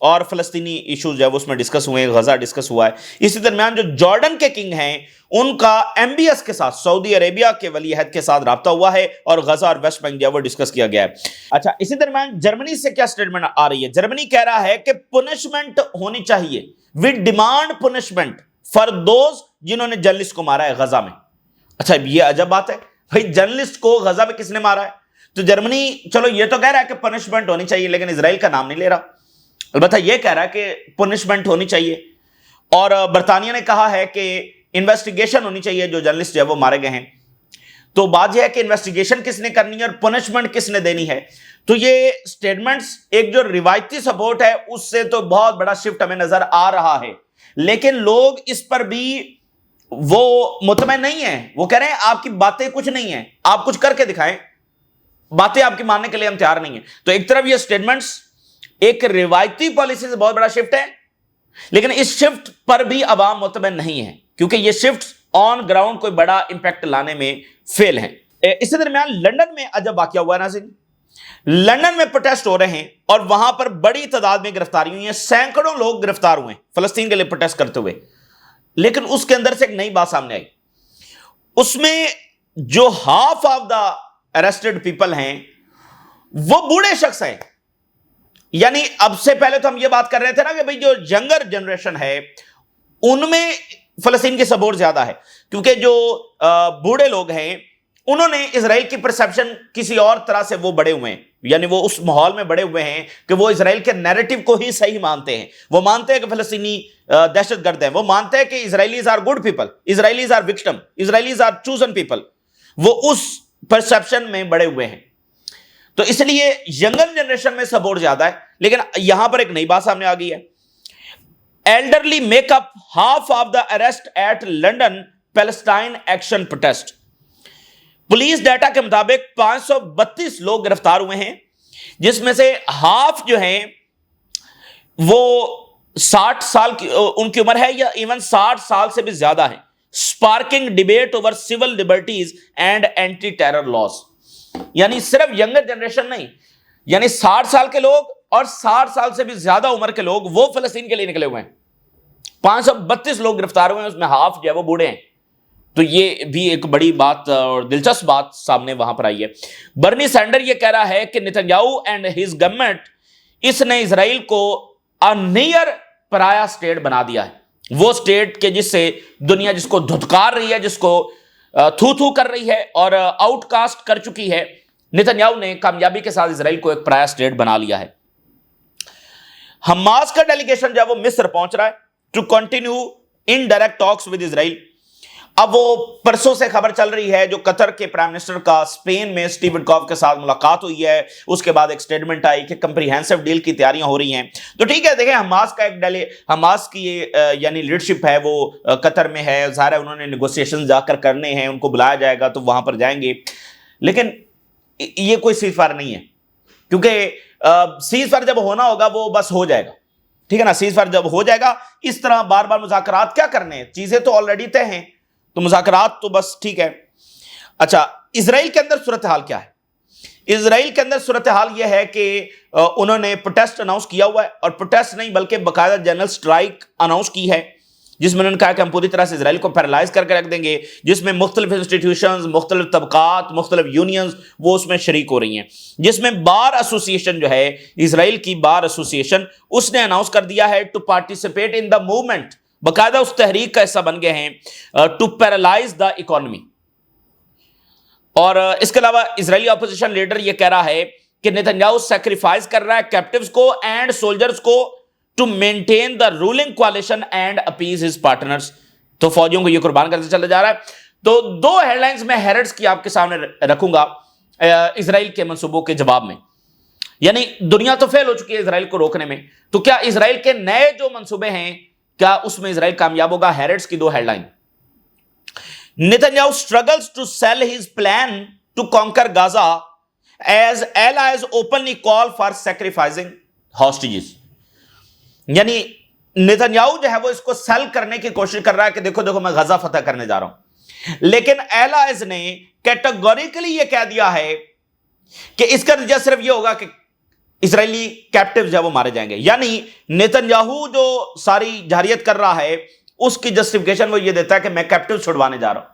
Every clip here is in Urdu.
اور فلسطینی ایشوز جو ہے اس میں ڈسکس ہوئے ہیں, غزہ ڈسکس ہوا ہے. اسی درمیان جو جارڈن کے کنگ ہیں ان کا MBS کے ساتھ, سعودی عربیہ کے ولی عہد کے ساتھ رابطہ ہوا ہے, اور غزہ اور ویسٹ بینک جو ہے وہ ڈسکس کیا گیا ہے. اچھا, اسی درمیان جرمنی سے کیا سٹیٹمنٹ آ رہی ہے؟ جرمنی کہہ رہا ہے کہ پنشمنٹ ہونی چاہیے, وی ڈیمانڈ پنشمنٹ فار دوز جنہوں نے جرنلسٹ کو مارا ہے غزہ میں. اچھا, یہ عجب بات ہے بھائی, جرنلسٹ کو غزہ میں کس نے مارا ہے؟ تو جرمنی چلو یہ تو کہہ رہا ہے کہ پنشمنٹ ہونی چاہیے, لیکن اسرائیل کا نام نہیں لے رہا. البتہ یہ کہہ رہا ہے کہ پنشمنٹ ہونی چاہیے, اور برطانیہ نے کہا ہے کہ انویسٹیگیشن ہونی چاہیے جو جرنلسٹ جو ہے وہ مارے گئے ہیں. تو بات یہ ہے کہ انویسٹیگیشن کس نے کرنی ہے اور پنشمنٹ کس نے دینی ہے. تو یہ سٹیٹمنٹس ایک جو روایتی سپورٹ ہے اس سے تو بہت بڑا شفٹ ہمیں نظر آ رہا ہے, لیکن لوگ اس پر بھی وہ مطمئن نہیں ہیں. وہ کہہ رہے ہیں آپ کی باتیں کچھ نہیں ہیں, آپ کچھ کر کے دکھائیں, باتیں آپ کی ماننے کے لیے ہم تیار نہیں ہیں. تو ایک طرف یہ سٹیٹمنٹس ایک روایتی پالیسی سے بہت بڑا شفٹ ہے, لیکن اس شفٹ پر بھی عوام مطمئن نہیں ہے, کیونکہ یہ شفٹ آن گراؤنڈ کوئی بڑا امپیکٹ لانے میں فیل ہیں. اسی درمیان لندن میں عجب واقعہ ہوا ہے ناظرین. لندن میں پروٹیسٹ ہو رہے ہیں اور وہاں پر بڑی تعداد میں گرفتاری ہوئی ہیں, سینکڑوں لوگ گرفتار ہوئے ہیں فلسطین کے لیے پروٹیسٹ کرتے ہوئے. لیکن اس کے اندر سے ایک نئی بات سامنے آئی, اس میں جو half of the arrested people ہیں وہ بوڑھے شخص ہیں. یعنی اب سے پہلے تو ہم یہ بات کر رہے تھے نا کہ بھئی جو ینگر جنریشن ہے ان میں فلسطین کی سپورٹ زیادہ ہے, کیونکہ جو بوڑھے لوگ ہیں انہوں نے اسرائیل کی پرسیپشن کسی اور طرح سے وہ بڑے ہوئے ہیں, یعنی وہ اس ماحول میں بڑے ہوئے ہیں کہ وہ اسرائیل کے نیریٹو کو ہی صحیح مانتے ہیں. وہ مانتے ہیں کہ فلسطینی دہشت گرد ہیں, وہ مانتے ہیں کہ Israelis are good people, Israelis are victim, Israelis are chosen people. وہ اس پرسیپشن میں بڑے ہوئے ہیں, تو اس لیے ینگر جنریشن میں سپورٹ زیادہ ہے. لیکن یہاں پر ایک نئی بات سامنے آ گئی ہے, elderly make up half of the arrest at London Palestine action protest. Police data کے مطابق 532 لوگ گرفتار ہوئے ہیں, جس میں سے ہاف جو ہیں وہ 60 سال کی ان کی عمر ہے یا ایون 60 سال سے بھی زیادہ ہیں. Sparking debate over civil liberties and anti terror laws. یعنی صرف ینگر جنریشن نہیں, یعنی 60 سال کے لوگ اور 60 سال سے بھی زیادہ عمر کے لوگ وہ فلسطین کے لیے نکلے ہوئے ہیں. 532 لوگ گرفتار ہوئے ہیں, اس میں ہاف جو ہے وہ بوڑھے ہیں. تو یہ بھی ایک بڑی بات اور دلچسپ بات سامنے وہاں پر آئی ہے. برنی سینڈر یہ کہہ رہا ہے کہ نیتنیاہو اینڈ ہز گورنمنٹ, اس نے اسرائیل کو نیئر پرایا سٹیٹ بنا دیا ہے, وہ سٹیٹ کے جس سے دنیا جس کو دھتکار رہی ہے, جس کو تھو تھو کر رہی ہے اور آؤٹ کاسٹ کر چکی ہے. نیتنیاہو نے کامیابی کے ساتھ اسرائیل کو ایک پرایا سٹیٹ بنا لیا ہے. حماس کا ڈیلیگیشن جو ہے وہ مصر پہنچ رہا ہے to continue indirect talks with Israel. اب وہ پرسوں سے خبر چل رہی ہے جو قطر کے پرائم منسٹر کا اسپین میں اسٹیو وٹکوف کے ساتھ ملاقات ہوئی ہے, اس کے بعد ایک سٹیٹمنٹ آئی کہ کمپریہنسو ڈیل کی تیاریاں ہو رہی ہیں. تو ٹھیک ہے, دیکھیں حماس کا حماس کی یعنی لیڈرشپ ہے وہ قطر میں ہے, ظاہر ہے انہوں نے نیگوسیشن جا کر کرنے ہیں, ان کو بلایا جائے گا تو وہاں پر جائیں گے. لیکن یہ کوئی سیز فائر نہیں ہے, کیونکہ سیز فائر جب ہونا ہوگا وہ بس ہو جائے گا, ٹھیک ہے نا. سیز فائر جب ہو جائے گا, اس طرح بار بار مذاکرات کیا کرنے ہیں, چیزیں تو آلریڈی طے ہیں, تو مذاکرات تو بس ٹھیک ہے. اچھا, اسرائیل کے اندر صورتحال کیا ہے؟ اسرائیل کے اندر صورتحال یہ ہے کہ انہوں نے پروٹیسٹ اناؤنس کیا ہوا ہے, اور پروٹیسٹ نہیں بلکہ باقاعدہ جنرل سٹرائک اناؤنس کی ہے, جس میں انہوں نے کہا کہ ہم پوری طرح سے اسرائیل کو پیرالائز کر کے رکھ دیں گے, جس میں مختلف انسٹیٹیوشنز, مختلف طبقات, مختلف یونینز وہ اس میں شریک ہو رہی ہیں. جس میں بار ایسوسیشن جو ہے, اسرائیل کی بار ایسوسیشن, اس نے اناؤنس کر دیا ہے to participate in the movement, باقاعدہ اس تحریک کا حصہ بن گئے ہیں ٹو پیرالائز دا اکانومی. اور اس کے علاوہ اسرائیلی اپوزیشن لیڈر یہ کہہ رہا ہے کہ نیتنیاہو سیکریفائز کر رہا ہے کیپٹیوز کو اینڈ سولجرز کو ٹو مینٹین دا رولنگ کوalition اینڈ اپیز ہز پارٹنرز. تو فوجیوں کو یہ قربان کرتے چلا جا رہا ہے. تو دو ہیڈ لائنز میں ہیرٹس کی آپ کے سامنے رکھوں گا اسرائیل کے منصوبوں کے جواب میں. یعنی دنیا تو فیل ہو چکی ہے اسرائیل کو روکنے میں, تو کیا اسرائیل کے نئے جو منصوبے ہیں کیا اس میں اسرائیل کامیاب ہوگا؟ ہیرٹس کی دو headline. Netanyahu struggles to sell his plan to conquer Gaza as allies openly call for sacrificing hostages. یعنی نیتنیاہو جو ہے وہ اس کو سیل کرنے کی کوشش کر رہا ہے کہ دیکھو دیکھو میں غزہ فتح کرنے جا رہا ہوں, لیکن allies نے کیٹیگوریکلی یہ کہہ دیا ہے کہ اس کا نتیجہ صرف یہ ہوگا کہ اسرائیلی کیپٹیو جو وہ مارے جائیں گے. یعنی نیتنیاہو جو ساری جارحیت کر رہا ہے اس کی جسٹیفیکیشن وہ یہ دیتا ہے کہ میں کیپٹیو چھڑوانے جا رہا ہوں.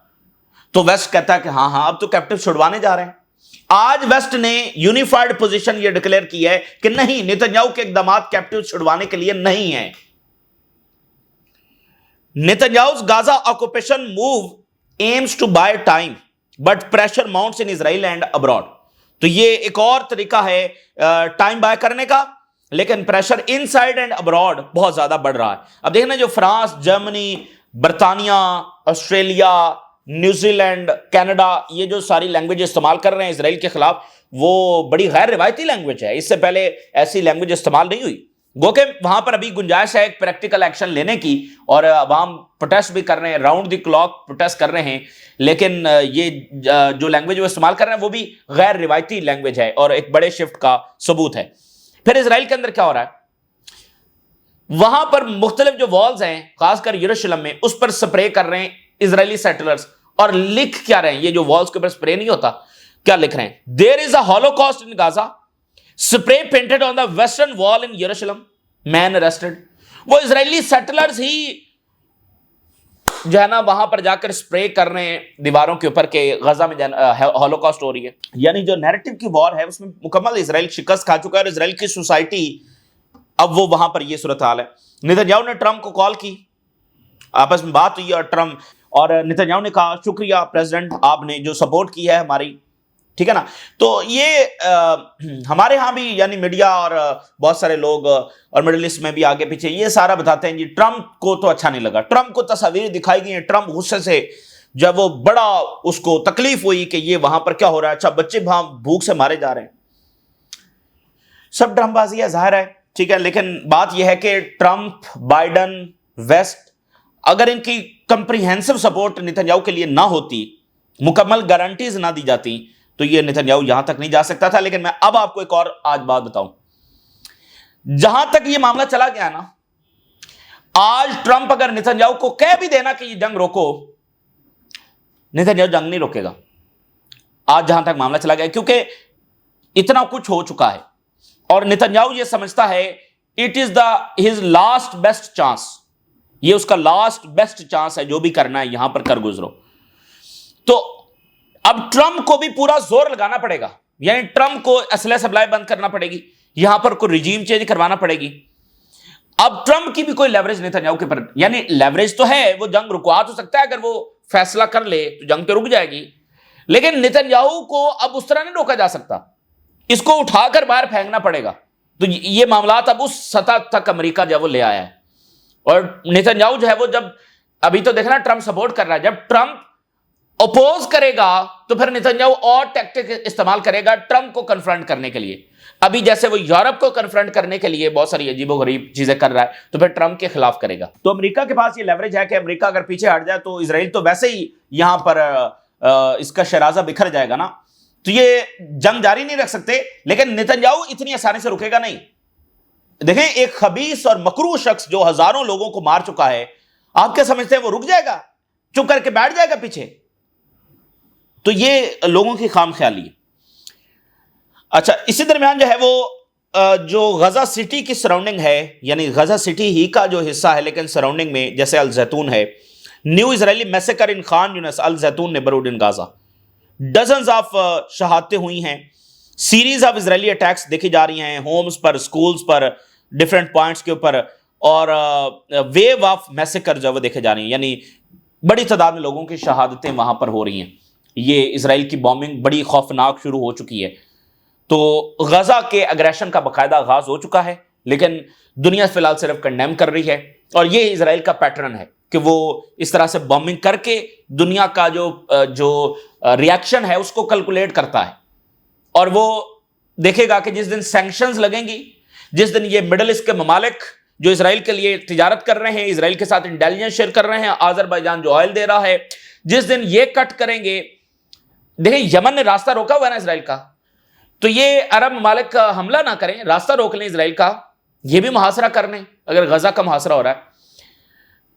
تو ویسٹ کہتا ہے کہ ہاں اب تو کیپٹیو چھڑوانے جا رہے ہیں. آج ویسٹ نے یونیفائڈ پوزیشن یہ ڈکلیئر کی ہے کہ نہیں، نیتنیاہو کے اقدامات کیپٹیو چھڑوانے کے لیے نہیں ہیں. نیتنیاہو's Gaza occupation move aims to buy time but pressure mounts in Israel and abroad. تو یہ ایک اور طریقہ ہے ٹائم بائی کرنے کا، لیکن pressure in side and abroad بہت زیادہ بڑھ رہا ہے. اب دیکھنا جو فرانس، جرمنی، برطانیہ، آسٹریلیا، نیوزی لینڈ، کینیڈا، یہ جو ساری لینگویج استعمال کر رہے ہیں اسرائیل کے خلاف، وہ بڑی غیر روایتی لینگویج ہے. اس سے پہلے ایسی لینگویج استعمال نہیں ہوئی. گو کہ وہاں پر ابھی گنجائش ہے ایک پریکٹیکل ایکشن لینے کی، اور عوام پروٹیسٹ بھی کر رہے ہیں، راؤنڈ دی کلاک پروٹیسٹ کر رہے ہیں، لیکن یہ جو لینگویج وہ استعمال کر رہے ہیں وہ بھی غیر روایتی لینگویج ہے اور ایک بڑے شفٹ کا ثبوت ہے. پھر اسرائیل کے اندر کیا ہو رہا ہے؟ وہاں پر مختلف جو والز ہیں خاص کر یروشلم میں، اس پر سپرے کر رہے ہیں اسرائیلی سیٹلرز. اور لکھ کیا رہے ہیں؟ یہ جو والز کے اوپر سپرے نہیں ہوتا، کیا لکھ رہے ہیں؟ There is a holocaust in Gaza, spray painted on the western wall in Jerusalem, main arrested. وہ اسرائیلی سیٹلرز ہی جو ہے نا وہاں پر جا کر اسپرے کر رہے ہیں دیواروں کے اوپر کہ غزہ میں ہولوکاسٹ ہو رہی ہے. یعنی جو نیریٹو کی وار ہے اس میں مکمل اسرائیل شکست کھا چکا ہے، اور اسرائیل کی سوسائٹی اب وہ وہاں پر یہ صورتحال ہے. نیتنیاہو نے ٹرمپ کو کال کی، آپس میں بات ہوئی، اور ٹرمپ اور نیتنیاہو نے کہا شکریہ پریزیڈنٹ، آپ نے جو سپورٹ کی ہے ہماری، ٹھیک ہے نا. تو یہ ہمارے ہاں بھی یعنی میڈیا اور بہت سارے لوگ اور مڈل ایسٹ میں بھی آگے پیچھے یہ سارا بتاتے ہیں جی ٹرمپ کو تو اچھا نہیں لگا، ٹرمپ کو تصاویر دکھائی گئی ہیں، ٹرمپ غصے سے جب وہ بڑا اس کو تکلیف ہوئی کہ یہ وہاں پر کیا ہو رہا ہے، اچھا بچے وہاں بھوک سے مارے جا رہے ہیں. سب ڈرام بازی ہے، ظاہر ہے، ٹھیک ہے. لیکن بات یہ ہے کہ ٹرمپ، بائیڈن، ویسٹ اگر ان کی کمپریہنسو سپورٹ نیتنیاہو کے لیے نہ ہوتی، مکمل گارنٹیز نہ دی جاتی، تو یہ نیتنیاہو یہاں تک نہیں جا سکتا تھا. لیکن میں اب آپ کو ایک اور آج بات بتاؤں، جہاں تک یہ معاملہ چلا گیا نا، آج ٹرمپ اگر نیتنیاہو کو کہہ بھی دینا کہ یہ جنگ روکو، نیتنیاہو جنگ نہیں روکے گا. آج جہاں تک معاملہ چلا گیا، کیونکہ اتنا کچھ ہو چکا ہے، اور نیتنیاہو یہ سمجھتا ہے it is his last best chance, یہ اس کا لاسٹ بیسٹ چانس ہے، جو بھی کرنا ہے یہاں پر کر گزرو. تو اب ٹرمپ کو بھی پورا زور لگانا پڑے گا، یعنی ٹرمپ کو اسلحہ سپلائی بند کرنا پڑے گی، یہاں پر کوئی رجیم چینج کروانا پڑے گی. اب ٹرمپ کی بھی کوئی لیوریج نیتنیاہو کے پر، یعنی لیوریج تو ہے، وہ جنگ رکوا تو سکتا ہے، اگر وہ فیصلہ کر لے تو جنگ تو رک جائے گی. لیکن نیتنیاہو کو اب اس طرح نہیں روکا جا سکتا، اس کو اٹھا کر باہر پھینکنا پڑے گا. تو یہ معاملات اب اس سطح تک امریکہ جو وہ لے آیا ہے. اور نیتنیاہو جو ہے وہ جب ابھی تو دیکھنا ٹرمپ سپورٹ کر رہا ہے، جب ٹرمپ اپوز کرے گا تو پھر نیتنیاہو اور ٹیکٹک استعمال کرے گا ٹرمپ کو کنفرنٹ کرنے کے لیے. ابھی جیسے وہ یورپ کو کنفرنٹ کرنے کے لیے بہت ساری عجیب و غریب چیزیں کر رہا ہے، تو پھر ٹرمپ کے خلاف کرے گا. تو امریکہ کے پاس یہ لیوریج ہے کہ امریکہ اگر پیچھے ہٹ جائے تو اسرائیل تو ویسے ہی یہاں پر اس کا شرازہ بکھر جائے گا نا، تو یہ جنگ جاری نہیں رکھ سکتے. لیکن نیتنیاہو اتنی آسانی سے رکے گا نہیں. دیکھیں ایک خبیث اور مکروہ شخص جو ہزاروں لوگوں کو مار چکا ہے، آپ کیا سمجھتے ہیں وہ رک جائے گا، چپ کر کے بیٹھ جائے گا پیچھے؟ تو یہ لوگوں کی خام خیالی ہے. اچھا، اسی درمیان جو ہے وہ جو غزہ سٹی کی سراؤنڈنگ ہے، یعنی غزہ سٹی ہی کا جو حصہ ہے لیکن سراؤنڈنگ میں جیسے الزیتون ہے، new Israeli massacre in Khan Younis al Zeitoun neighbourhood in Gaza, dozens of شہادتیں ہوئی ہیں، سیریز آف اسرائیلی اٹیکس دیکھی جا رہی ہیں، ہومز پر، سکولز پر، ڈیفرنٹ پوائنٹس کے اوپر، اور ویو آف میسیکر جو وہ دیکھے جا رہی ہیں، یعنی بڑی تعداد میں لوگوں کی شہادتیں وہاں پر ہو رہی ہیں. یہ اسرائیل کی بومبنگ بڑی خوفناک شروع ہو چکی ہے. تو غزہ کے اگریشن کا باقاعدہ آغاز ہو چکا ہے، لیکن دنیا فی الحال صرف کنڈیم کر رہی ہے. اور یہ اسرائیل کا پیٹرن ہے کہ وہ اس طرح سے بومبنگ کر کے دنیا کا جو ریاکشن ہے اس کو کیلکولیٹ کرتا ہے، اور وہ دیکھے گا کہ جس دن سینکشنز لگیں گی، جس دن یہ مڈل ایسٹ کے ممالک جو اسرائیل کے لیے تجارت کر رہے ہیں، اسرائیل کے ساتھ انٹیلیجنس شیئر کر رہے ہیں، آذربائیجان جو آئل دے رہا ہے، جس دن یہ کٹ کریں گے. دیکھیں یمن نے راستہ روکا ہوا ہے نا اسرائیل کا، تو یہ عرب ممالک کا حملہ نہ کریں، راستہ روک لیں اسرائیل کا، یہ بھی محاصرہ کر لیں اگر غزہ کا محاصرہ ہو رہا ہے.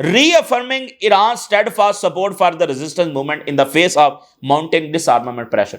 reaffirming Iran's steadfast support for the resistance movement in the face of mounting disarmament pressure।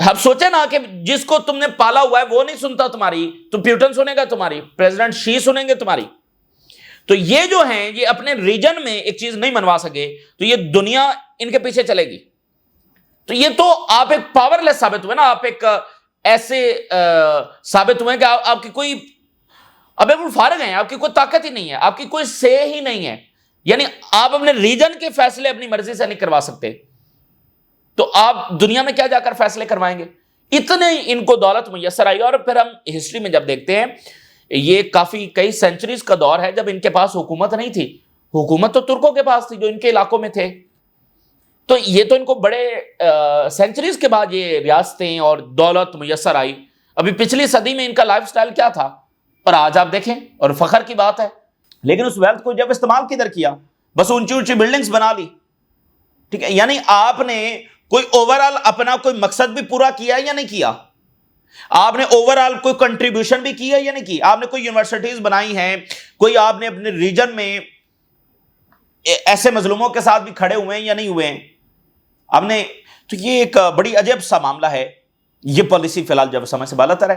اب سوچے نا کہ جس کو تم نے پالا ہوا ہے وہ نہیں سنتا تمہاری، تو پیوٹن سنے گا تمہاری، پریزیڈنٹ شی سنیں گے تمہاری؟ تو یہ جو ہیں یہ اپنے ریجن میں ایک چیز نہیں منوا سکے تو یہ دنیا ان کے پیچھے چلے گی. تو یہ تو آپ ایک پاور لیس ثابت ہوئے نا، آپ ایک ایسے ثابت ہوئے کہ آپ کی کوئی اب بالکل فارغ ہیں، آپ کی کوئی طاقت ہی نہیں ہے، آپ کی کوئی سے ہی نہیں ہے. یعنی آپ اپنے ریجن کے فیصلے اپنی مرضی سے نہیں کروا سکتے، تو آپ دنیا میں کیا جا کر فیصلے کروائیں گے؟ اتنے ان کو دولت میسر آئی. اور پھر ہم ہسٹری میں جب دیکھتے ہیں یہ کافی کئی سینچریز کا دور ہے جب ان کے پاس حکومت نہیں تھی، حکومت تو ترکوں کے پاس تھی جو ان کے علاقوں میں تھے. تو یہ تو ان کو بڑے سینچریز کے بعد یہ ریاستیں اور دولت میسر آئی. ابھی پچھلی صدی میں ان کا لائف سٹائل کیا تھا اور آج آپ دیکھیں، اور فخر کی بات ہے. لیکن اس ویلتھ کو جب استعمال کدھر کیا؟ بس اونچی اونچی بلڈنگز بنا لی. ٹھیک ہے، یعنی آپ نے کوئی اوورآل اپنا کوئی مقصد بھی پورا کیا یا نہیں کیا؟ آپ نے اوورآل کوئی کنٹریبیوشن بھی کی ہے یا نہیں کی؟ آپ نے کوئی یونیورسٹیز بنائی ہیں، کوئی آپ نے اپنے ریجن میں ایسے مظلوموں کے ساتھ بھی کھڑے ہوئے ہیں یا نہیں ہوئے ہیں آپ نے؟ تو یہ ایک بڑی عجب سا معاملہ ہے. یہ پالیسی فی الحال جب سمے سے بالاتر ہے.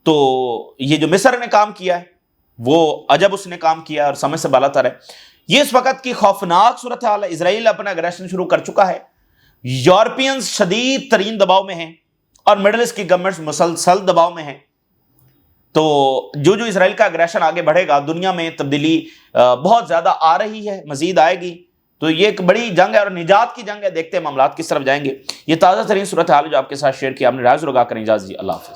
تو یہ جو مصر نے کام کیا ہے وہ عجب اس نے کام کیا اور سمے سے بالاتر ہے. یہ اس وقت کی خوفناک صورتحال ہے. اسرائیل اپنا اگریشن شروع کر چکا ہے، یورپینز شدید ترین دباؤ میں ہیں اور مڈل ایسٹ کی گورنمنٹس مسلسل دباؤ میں ہیں. تو جو اسرائیل کا اگریشن آگے بڑھے گا، دنیا میں تبدیلی بہت زیادہ آ رہی ہے، مزید آئے گی. تو یہ ایک بڑی جنگ ہے اور نجات کی جنگ ہے. دیکھتے ہیں معاملات کس طرف جائیں گے. یہ تازہ ترین صورتحال جو آپ کے ساتھ شیئر کیا، آپ نے رائے ضرور آگاہ کریں. اجازت دیجیے، اللہ حافظ.